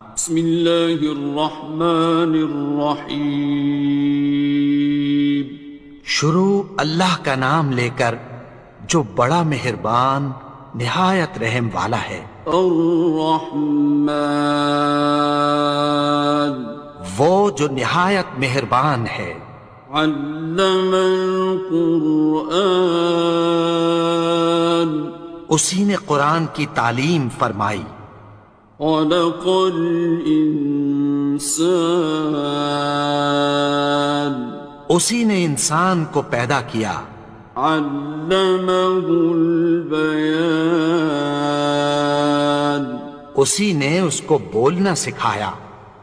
بسم اللہ الرحمن الرحیم۔ شروع اللہ کا نام لے کر جو بڑا مہربان نہایت رحم والا ہے۔ الرحمن، وہ جو نہایت مہربان ہے۔ علم القرآن، اسی نے قرآن کی تعلیم فرمائی۔ خلق الانسان، اسی نے انسان کو پیدا کیا۔ علمہ البیان، اسی نے اس کو بولنا سکھایا۔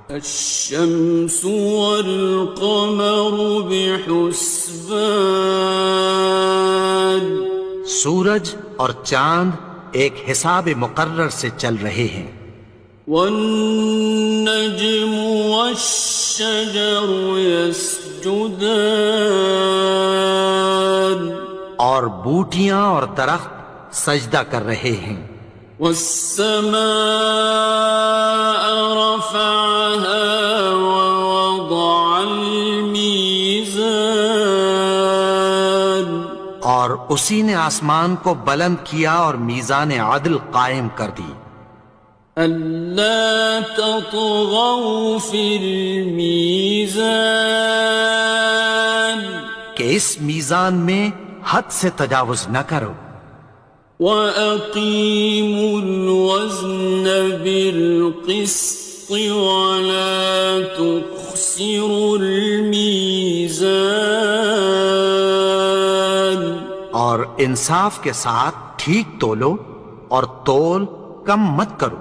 الشمس والقمر بحسبان، سورج اور چاند ایک حساب مقرر سے چل رہے ہیں۔ والنجم والشجر يسجدان، اور بوٹیاں اور درخت سجدہ کر رہے ہیں۔ والسماء رفعها ووضع الميزان، اور اسی نے آسمان کو بلند کیا اور میزان عدل قائم کر دی۔ ألا تطغوا في الميزان، کہ اس میزان میں حد سے تجاوز نہ کرو۔ وَأَقِيمُوا الْوَزْنَ بِالْقِسْطِ وَلَا تُخْسِرُوا الْمِيزَانَ، اور انصاف کے ساتھ ٹھیک تولو اور تول کم مت کرو۔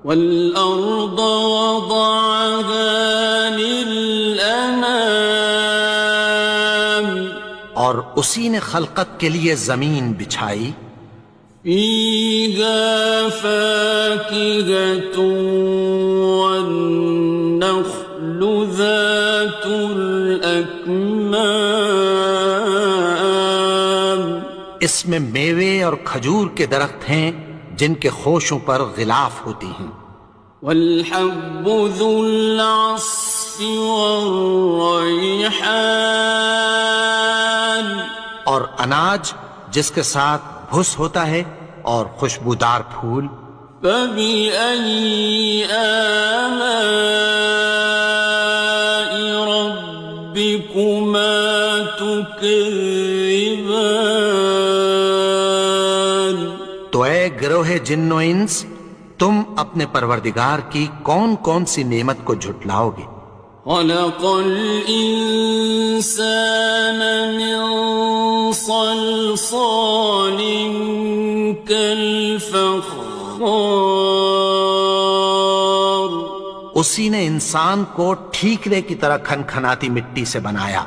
وَالْأَرْضَ وَضَعَهَا لِلْأَنَامِ، اور اسی نے خلقت کے لیے زمین بچھائی۔ فِيهَا فَاكِهَةٌ وَالنَّخْلُ ذَاتُ الْأَكْمَامِ، اس میں میوے اور کھجور کے درخت ہیں جن کے خوشوں پر غلاف ہوتی ہیں۔ وَالْحَبُّ ذُو الْعَصْفِ وَالرَّيْحَانِ، اور اناج جس کے ساتھ بھس ہوتا ہے اور خوشبودار پھول۔ فَبِأَيِّ آلَاءِ رَبِّكُمَا تُكَذِّبَانِ، تو اے گروہ جن و انس، تم اپنے پروردگار کی کون کون سی نعمت کو جھٹلاؤ گے؟ خَلَقَ الْإِنسَانَ مِنْ صَلْصَالٍ كَالْفَخَّارِ، اسی نے انسان کو ٹھیکرے کی طرح کھنکھناتی مٹی سے بنایا۔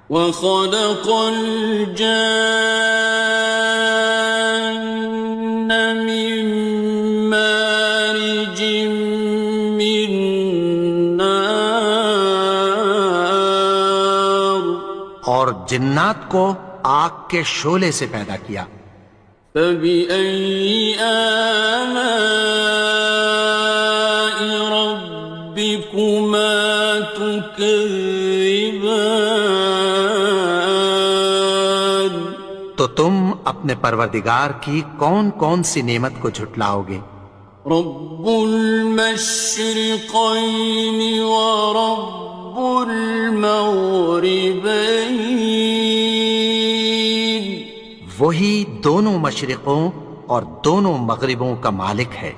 وَخَلَقَ الْجَانَّ مِن مَّارِجٍ مِّن نَّارٍ، اور جنات کو آگ کے شعلے سے پیدا کیا۔ فَبِأَيِّ آلَاءِ رَبِّكُمَا تُكَذِّبَانِ، تو تم اپنے پروردگار کی کون کون سی نعمت کو جھٹلاؤ گے؟ رب المشرقين ورب المغربين، وہی دونوں مشرقوں اور دونوں مغربوں کا مالک ہے۔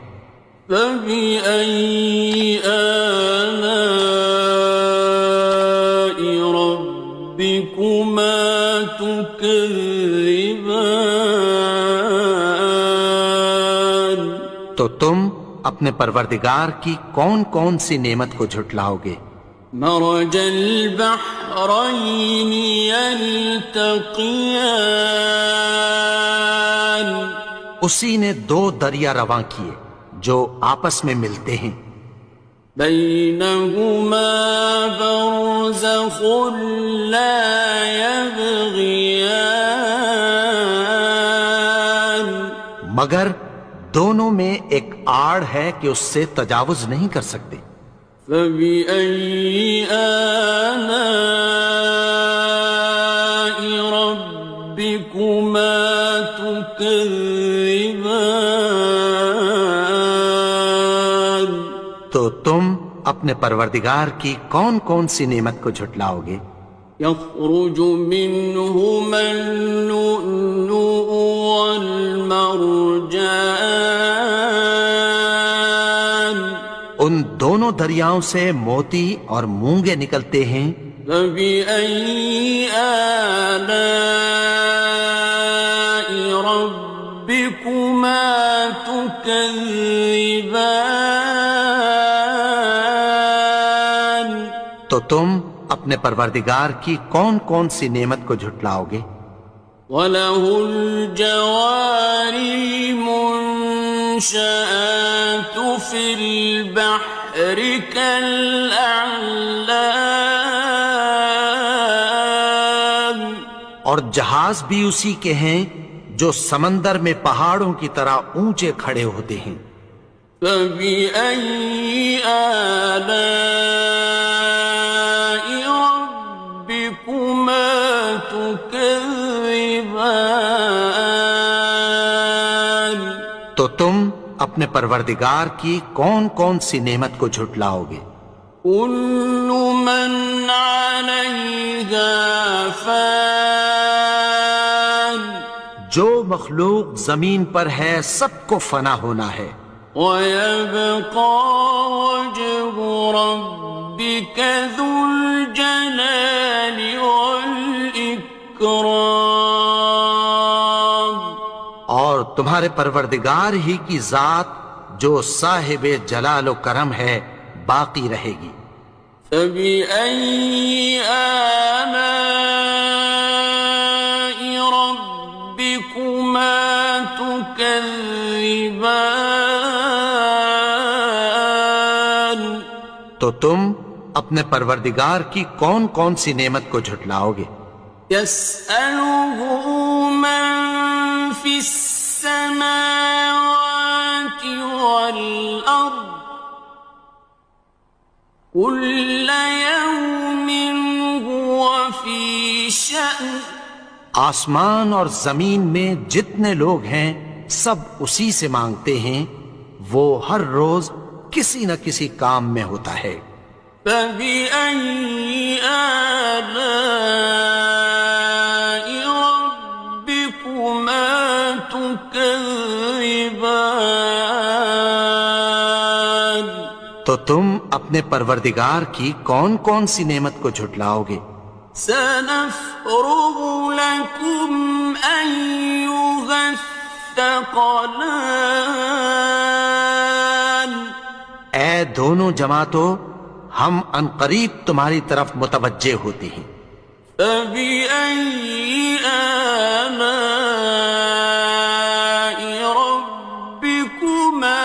فَبِأَيِّ آلَاءِ رَبِّكُمَا تُكَذِّبَانِ، تو تم اپنے پروردگار کی کون کون سی نعمت کو جھٹلاؤ گے؟ مرج البحرين يلتقيان، اسی نے دو دریا رواں کیے جو آپس میں ملتے ہیں۔ بينهما برزخ لا يبغيان، مگر دونوں میں ایک آڑ ہے کہ اس سے تجاوز نہیں کر سکتے. فبأي آلاء ربكما تكذبان. تو تم اپنے پروردگار کی کون کون سی نعمت کو جھٹلاؤ گے؟ يخرج منهما اللؤلؤ والمرجان. ان دونوں دریاؤں سے موتی اور مونگے نکلتے ہیں. فبأي آلاء ربكما تكذبان. تو تم اپنے پروردگار کی کون کون سی نعمت کو جھٹلاؤ گے؟ وَلَهُ الْجَوَارِ الْمُنشَآتُ فِي الْبَحْرِ كَالْأَعْلَامِ. اور جہاز بھی اسی کے ہیں جو سمندر میں پہاڑوں کی طرح اونچے کھڑے ہوتے ہیں. فَبِأَيِّ آلَاءِ رَبِّكُمَا تُكَذِّبَانِ. تو تم اپنے پروردگار کی کون کون سی نعمت کو جھٹلاؤ گے؟ كُلُّ مَنْ عَلَيْهَا فَانٍ. جو مخلوق زمین پر ہے سب کو فنا ہونا ہے. وَيَبْقَى وَجْهُ رَبِّكَ ذُو الْجَلَالِ وَالْإِكْرَامِ. اور تمہارے پروردگار ہی کی ذات جو صاحب جلال و کرم ہے باقی رہے گی. فَبِأَيِّ آلَاءِ رَبِّكُمَا تُكَذِّبَانِ. تو تم اپنے پروردگار کی کون کون سی نعمت کو جھٹلاؤ گے؟ يَسْأَلُهُ مَن فِي السَّمَاوَاتِ وَالْأَرْضِ كُلَّ يَوْمٍ هُوَ فِي شَأْنٍ. آسمان اور زمین میں جتنے لوگ ہیں سب اسی سے مانگتے ہیں، وہ ہر روز کسی نہ کسی کام میں ہوتا ہے. فَبِأَيِّ آلَاءِ رَبِّكُمَا تُكَذِّبَانِ. تو تم اپنے پروردگار کی کون کون سی نعمت کو جھٹلاؤ گے؟ سَنَفْرُغُ لَكُمْ أَيُّهَ الثَّقَلَانِ. اے دونوں جماعتوں، ہم عنقریب تمہاری طرف متوجہ ہوتے ہیں. فَبِأَيِّ آلَاءِ رَبِّكُمَا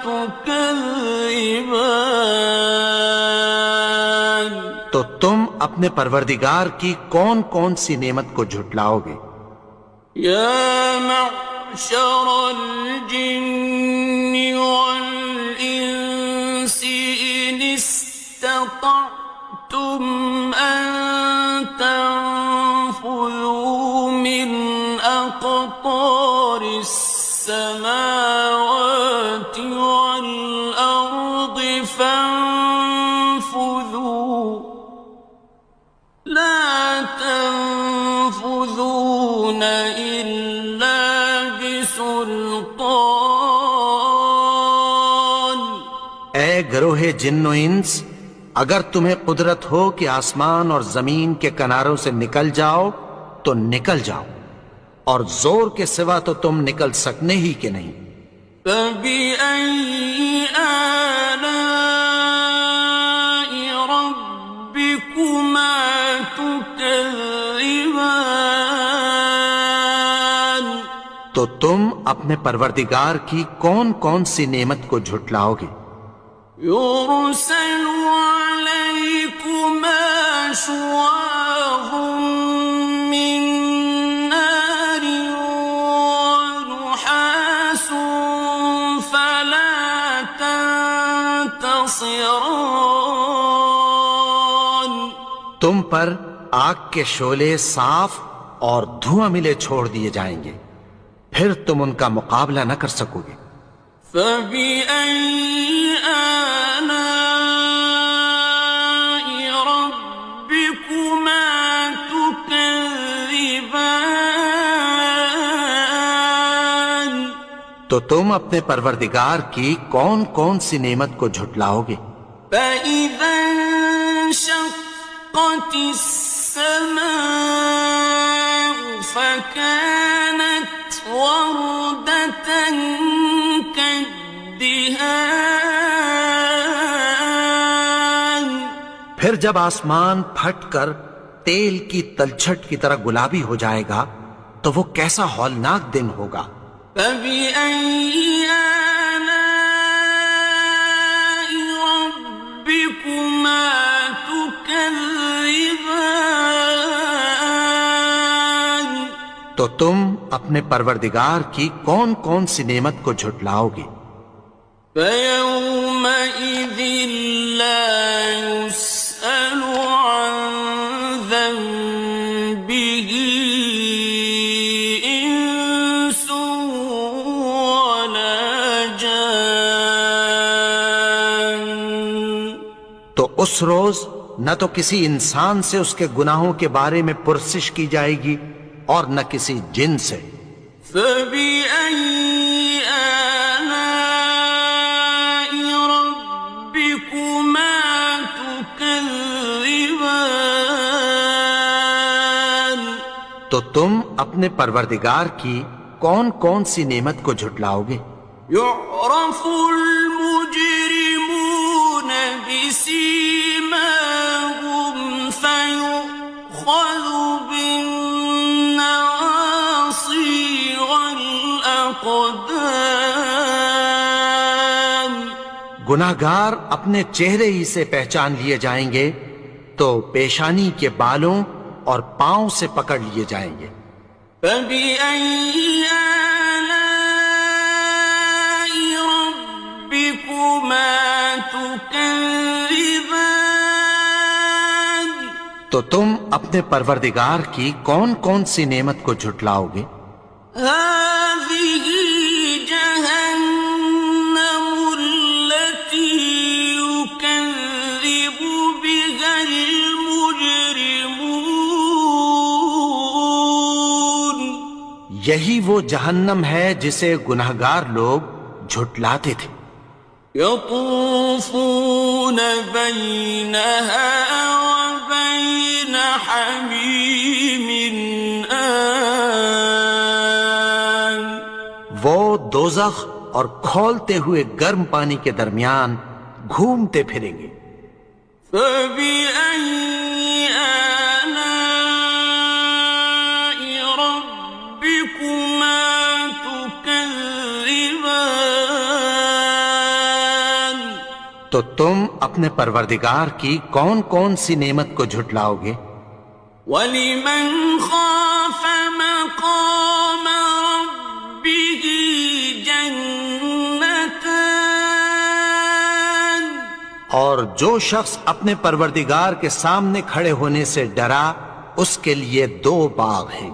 تُكَذِّبَانِ. تو تم اپنے پروردگار کی کون کون سی نعمت کو جھٹلاؤ گے؟ يَا مَعْشَرَ الْجِنِّ وَالْإِنسِ إِنِ اسْتَطَعْتُمْ أَن تَنفُذُوا مِنْ أَقْطَارِ السَّمَاوَاتِ وَالْأَرْضِ فَانفُذُوا لَا تَنفُذُونَ إِلَّا بِسُلْطَانٍ. اے گروہ جن و انس، اگر تمہیں قدرت ہو کہ آسمان اور زمین کے کناروں سے نکل جاؤ تو نکل جاؤ، اور زور کے سوا تو تم نکل سکنے ہی کہ نہیں. فَبِأَيِّ آلَاءِ رَبِّكُمَا تُكَذِّبَانِ. تو تم اپنے پروردگار کی کون کون سی نعمت کو جھٹلاؤ گے؟ يُرْسَلُ عَلَيْكُمَا شُوَاظٌ مِّن نَّارٍ وَنُحَاسٌ خصران. تم پر آگ کے شعلے صاف اور دھواں ملے چھوڑ دیے جائیں گے، پھر تم ان کا مقابلہ نہ کر سکو گے۔ فَبِأَيِّ آلَاءِ رَبِّكُمَا تُكَذِّبَانِ. تو تم اپنے پروردگار کی کون کون سی نعمت کو جھٹلاؤ گے؟ فَإِذَا انشَقَّتِ السَّمَاءُ فَكَانَتْ وَرْدَةً كَالدِّهَانِ. پھر جب آسمان پھٹ کر تیل کی تلچھٹ کی طرح گلابی ہو جائے گا تو وہ کیسا ہولناک دن ہوگا۔ فَبِأَيِّ آلَاءِ رَبِّكُمَا تُكَذِّبَانِ. تو تم اپنے پروردگار کی کون کون سی نعمت کو جھٹلاؤ گے؟ فَيَوْمَئِذٍ لَا يُسْأَلُ عَنْ ذَنبِهِ إِنسٌ وَلَا جَانٌ. تو اس روز نہ تو کسی انسان سے اس کے گناہوں کے بارے میں پرسش کی جائے گی اور نہ کسی جن سے۔ فَبِأَيِّ آلَاءِ رَبِّكُمَا تُكَذِّبَانِ. تو تم اپنے پروردگار کی کون کون سی نعمت کو جھٹلاؤ گے؟ يُعْرَفُ الْمُجْرِمُونَ بِسِيمَاهُمْ فَيُؤْخَذُ بِالنَّوَاصِي وَالْأَقْدَامِ. گناہگار اپنے چہرے ہی سے پہچان لیے جائیں گے تو پیشانی کے بالوں اور پاؤں سے پکڑ لیے جائیں گے۔ فَبِأَيِّ آلَاءِ رَبِّكُمَا تُكَذِّبَانِ. تو تم اپنے پروردگار کی کون کون سی نعمت کو جھٹلاؤ گے؟ هَٰذِهِ جَهَنَّمُ الَّتِي يُكَذِّبُ بِهَا الْمُجْرِمُونَ. یہی وہ جہنم ہے جسے گناہگار لوگ جھٹلاتے تھے۔ يَطُوفُونَ بَيْنَهَا وَبَيْنَ حَمِيمٍ آنٍ. وہ دوزخ اور کھولتے ہوئے گرم پانی کے درمیان گھومتے پھریں گے۔ فَبِأَيِّ آلَاءِ رَبِّكُمَا تُكَذِّبَانِ. تو تم اپنے پروردگار کی کون کون سی نعمت کو جھٹلاؤ گے؟ وَلِمَنْ خَافَ مَقَامَ رَبِّهِ جَنَّتَانِ. اور جو شخص اپنے پروردگار کے سامنے کھڑے ہونے سے ڈرا اس کے لیے دو باغ ہیں۔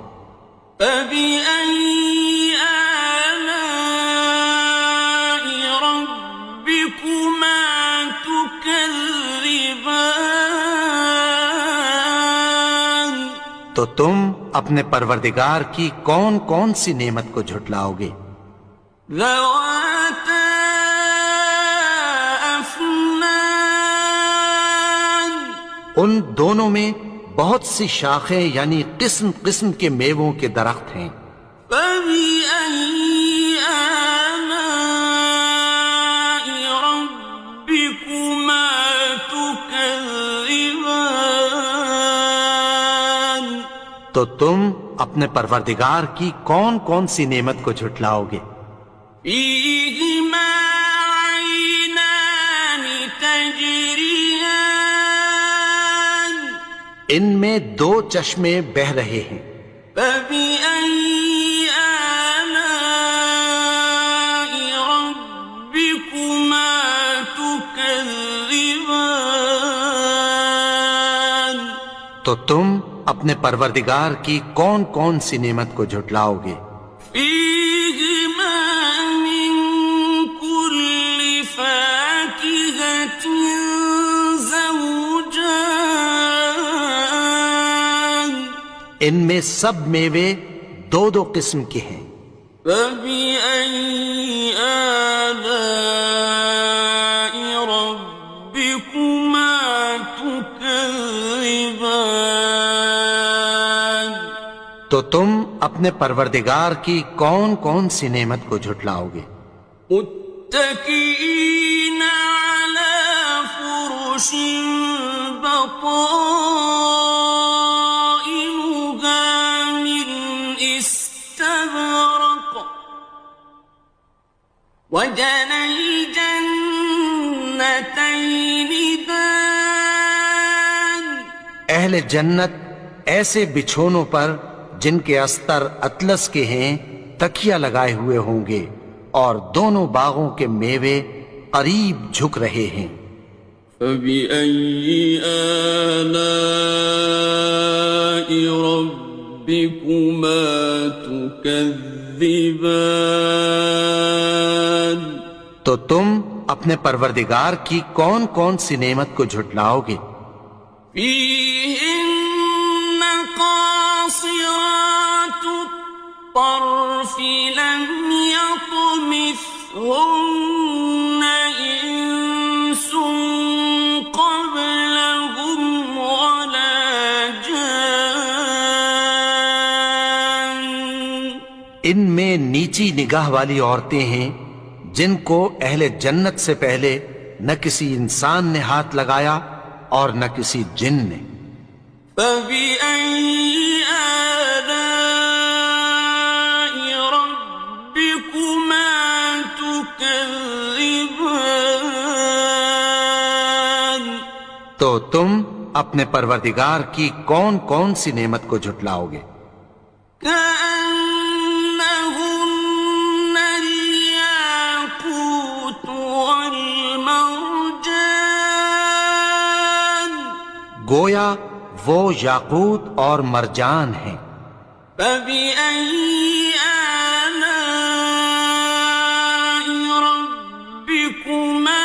فَبِأَيِّ آلَاءِ رَبِّكُمَا تُكَذِّبَانِ. تو تم اپنے پروردگار کی کون کون سی نعمت کو جھٹلاؤ گے؟ ذَوَاتَا أَفْنَانٍ. ان دونوں میں بہت سی شاخیں یعنی قسم قسم کے میووں کے درخت ہیں۔ فَبِأَيِّ آلَاءِ رَبِّكُمَا تُكَذِّبَانِ. تو تم اپنے پروردگار کی کون کون سی نعمت کو جھٹلاؤ گے؟ فِيهِمَا عَيْنَانِ تَجْرِيَانِ. ان میں دو چشمے بہہ رہے ہیں۔ فَبِأَيِّ آلَاءِ رَبِّكُمَا تُكَذِّبَانِ. تكذبان تو تم اپنے پروردگار کی کون کون سی نعمت کو جھٹلاؤ گے؟ فيهما من كل فاكهة زوجان ان میں سب میوے دو دو قسم کے ہیں۔ فبأي آلاء ربكما تكذبان تو تم اپنے پروردگار کی کون کون سی نعمت کو جھٹلاؤ گے؟ متكئين على فرش بطائنها من استبرق وجنى الجنتين دان اہل جنت ایسے بچھونوں پر جن کے استر اطلس کے ہیں تکیہ لگائے ہوئے ہوں گے، اور دونوں باغوں کے میوے قریب جھک رہے ہیں۔ فبأي آلاء ربكما تكذبان تو تم اپنے پروردگار کی کون کون سی نعمت کو جھٹلاؤ گے؟ فيهن قاصرات الطرف لم يطمثهن إنس قبلهم ولا جان ان میں نیچی نگاہ والی عورتیں ہیں جن کو اہل جنت سے پہلے نہ کسی انسان نے ہاتھ لگایا اور نہ کسی جن نے۔ فبأي آلاء ربكما تكذبان تو تم اپنے پروردگار کی کون کون سی نعمت کو جھٹلاؤ گے؟ كأنهن الياقوت والمرجان گویا وہ یاقوت اور مرجان ہیں۔ فبأي آلاء ربكما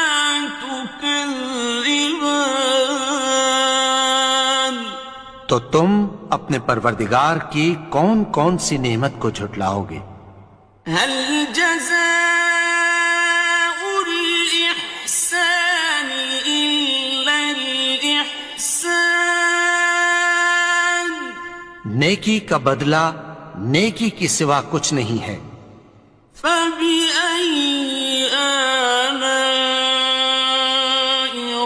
تكذبان تو تم اپنے پروردگار کی کون کون سی نعمت کو جھٹلاؤ گے؟ هل جزاء الإحسان إلا الإحسان نیکی کا بدلہ نیکی کی سوا کچھ نہیں ہے۔ فبأي آلاء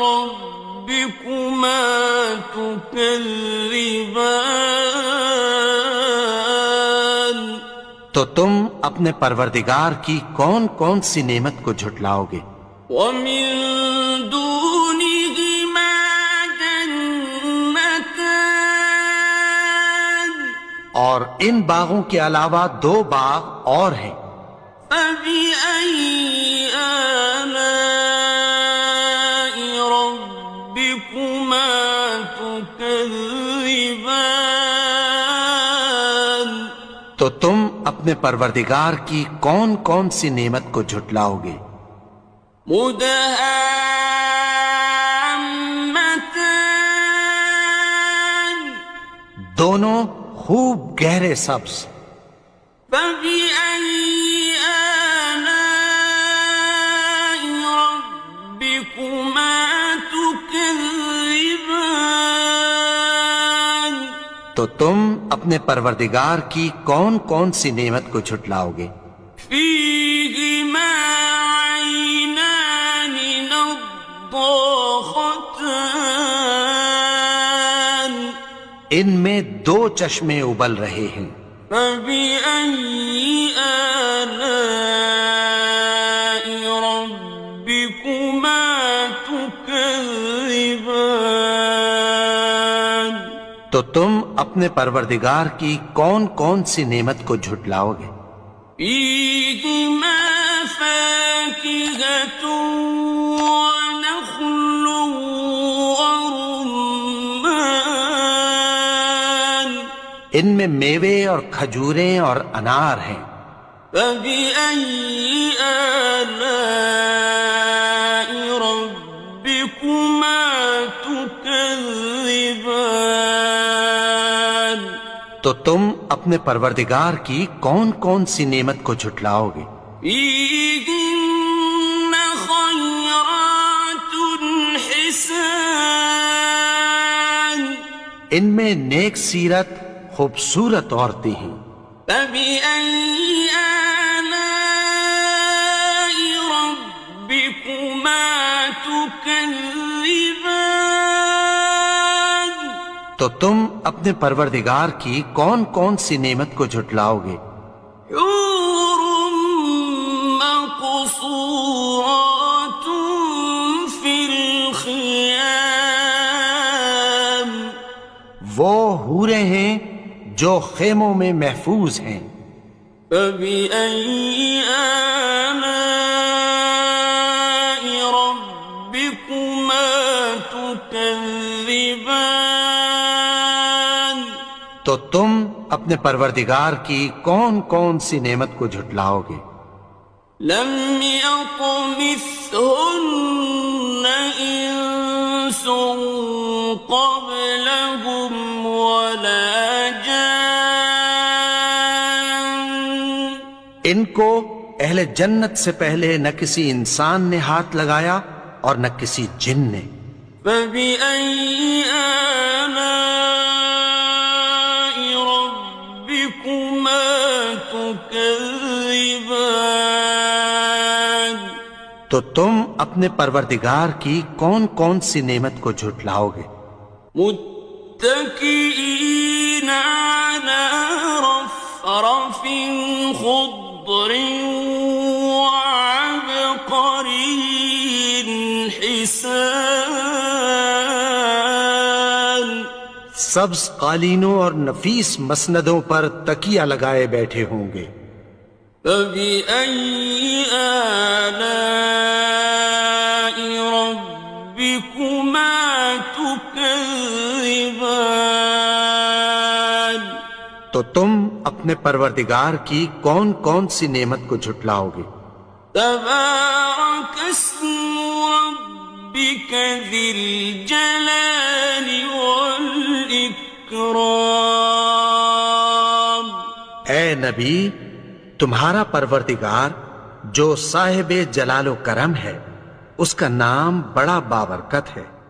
ربكما تكذبان تو تم اپنے پروردگار کی کون کون سی نعمت کو جھٹلاؤ گے؟ ومن دونهما جنتان اور ان باغوں کے علاوہ دو باغ اور ہیں۔ فبأي آلاء ربكما تكذبان تو تم اپنے پروردگار کی کون کون سی نعمت کو جھٹلاؤ گے؟ مدهامتان دونوں خوب گہرے سبز۔ فبأي آلاء ربكما تكذبان تو تم اپنے پروردگار کی کون کون سی نعمت کو جھٹلاؤ گے؟ فيهما عينان نضاختان ان میں دو چشمے ابل رہے ہیں۔ فبأي آلاء ربكما تكذبان تو تم اپنے پروردگار کی کون کون سی نعمت کو جھٹلاؤ گے؟ فيهما فاكهة ونخل ان میں میوے اور کھجوریں اور انار ہیں۔ فبأي آلاء ربكما تكذبان؟ تو تم اپنے پروردگار کی کون کون سی نعمت کو جھٹلاؤ گے؟ فيهن خيرات حسان، ان میں نیک سیرت خوبصورت عورتیں ہیں۔ فبأي آلاء ربكما تكذبان؟ تو تم اپنے پروردگار کی کون کون سی نعمت کو جھٹلاؤ گے؟ حور مقصورات في الخيام، وہ حوریں ہیں جو خیموں میں محفوظ ہیں۔ فبأي آلاء ربكما تكذبان؟ تو تم اپنے پروردگار کی کون کون سی نعمت کو جھٹلاؤ گے؟ لم يطمثهن إنس قبلهم ولا جان، ان کو اہل جنت سے پہلے نہ کسی انسان نے ہاتھ لگایا اور نہ کسی جن نے۔ فبأي آلاء ربكما تكذبان؟ تو تم اپنے پروردگار کی کون کون سی نعمت کو جھٹلاؤ گے؟ متكئين على رفرف خضر وعبقري حسان، سبز قالینوں اور نفیس مسندوں پر تکیہ لگائے بیٹھے ہوں گے۔ فبأي آلاء ربكما تكذبان؟ تو تم اپنے پروردگار کی کون کون سی نعمت کو جھٹلاؤ گے؟ تبارك اسم ربك ذي الجلال والإكرام۔ اے نبی، تمہارا پروردگار جو صاحب جلال و کرم ہے، اس کا نام بڑا بابرکت ہے۔